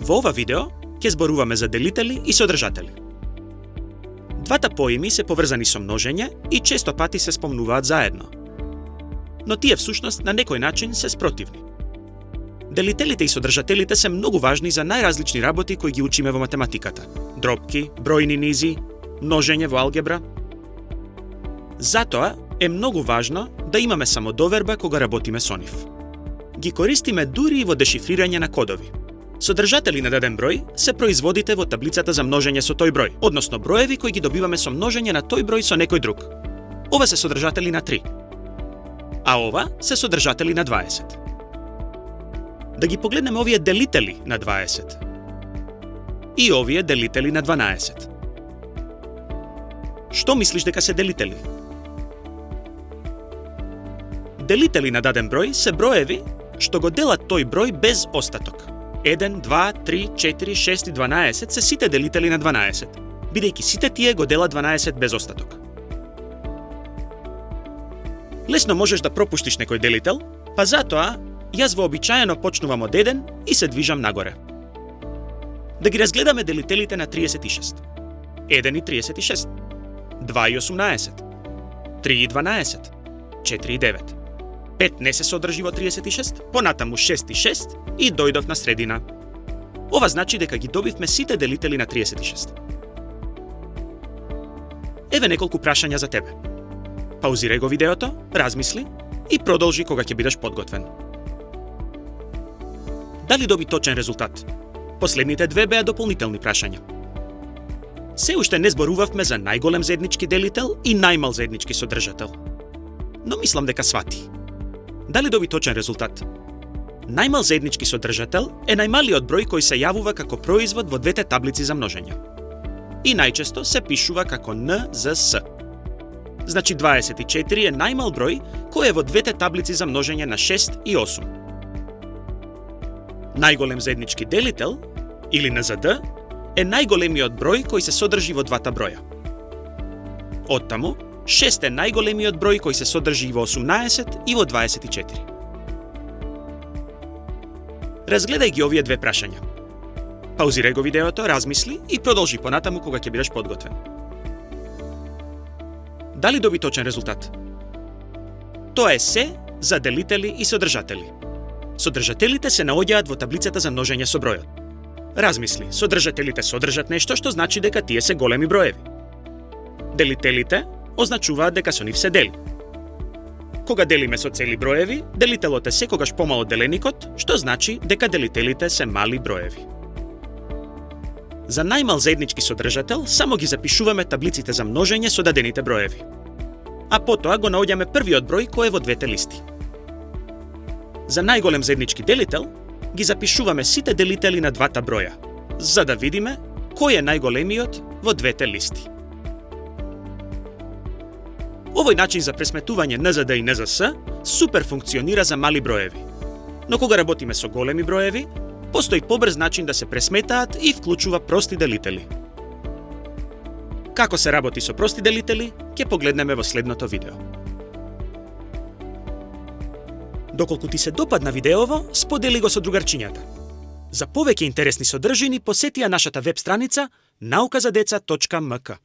Во ова видео ќе зборуваме за делители и содржатели. Двата поими се поврзани со множење и често пати се спомнуваат заедно. Но тие всушност на некој начин се спротивни. Делителите и содржателите се многу важни за најразлични работи кои ги учиме во математиката. Дробки, бројни низи, множење во алгебра. Затоа е многу важно да имаме самодоверба кога работиме со нив. Ги користиме дури и во дешифрирање на кодови. Содржатели на даден број се производите во таблицата за множење со тој број, односно броеви кои ги добиваме со множење на тој број со некој друг. Ова се содржатели на 3, а ова се содржатели на 20. Да ги погледнеме овие делители на 20 и овие делители на 12. Што мислиш дека се делители? Делители на даден број се броеви што го делат тој број без остаток. 1, 2, 3, 4, 6 и 12 се сите делители на 12, бидејќи сите тие го делат 12 без остаток. Лесно можеш да пропуштиш некој делител, па затоа јас вообичаено почнувам од 1 и се движам нагоре. Да ги разгледаме делителите на 36. 1 и 36, 2 и 18, 3 и 12, 4 и 9. 5 не се содржи во 36, понатаму 6 и 6 и дојдов на средина. Ова значи дека ги добивме сите делители на 36. Еве неколку прашања за тебе. Паузирај го видеото, размисли и продолжи кога ќе бидеш подготвен. Дали доби точен резултат? Последните две беа дополнителни прашања. Се уште не зборувавме за најголем заеднички делител и најмал заеднички содржател. Но мислам дека свати. Дали доби точен резултат? Најмал заеднички содржател е најмалиот број кој се јавува како производ во двете таблици за множење. И најчесто се пишува како НЗС. Значи 24 е најмал број кој е во двете таблици за множење на 6 и 8. Најголем заеднички делител, или НЗД, е најголемиот број кој се содржи во двата броја. Оттаму, 6 е најголемиот број кој се содржи во 18 и во 24. Разгледај ги овие две прашања. Паузирај го видеото, размисли и продолжи понатаму кога ќе бидеш подготвен. Дали доби точен резултат? Тоа е се за делители и содржатели. Содржателите се наоѓаат во таблицата за множење со бројот. Размисли, содржателите содржат нешто што значи дека тие се големи броеви. Делителите означуваат дека со нив се дели. Кога делиме со цели броеви, делителот е секогаш помал од деленикот, што значи дека делителите се мали броеви. За најмал заеднички содржател само ги запишуваме таблиците за множење со дадените броеви. А потоа го наоѓаме првиот број кој е во двете листи. За најголем заеднички делител ги запишуваме сите делители на двата броја, за да видиме кој е најголемиот во двете листи. Овој начин за пресметување НЗД и НЗС супер функционира за мали броеви. Но кога работиме со големи броеви, постои побрз начин да се пресметаат и вклучува прости делители. Како се работи со прости делители, ќе погледнеме во следното видео. Доколку ти се допадна видеово, сподели го со другарчињата. За повеќе интересни содржини посети ја нашата веб страница naukazadeca.mk.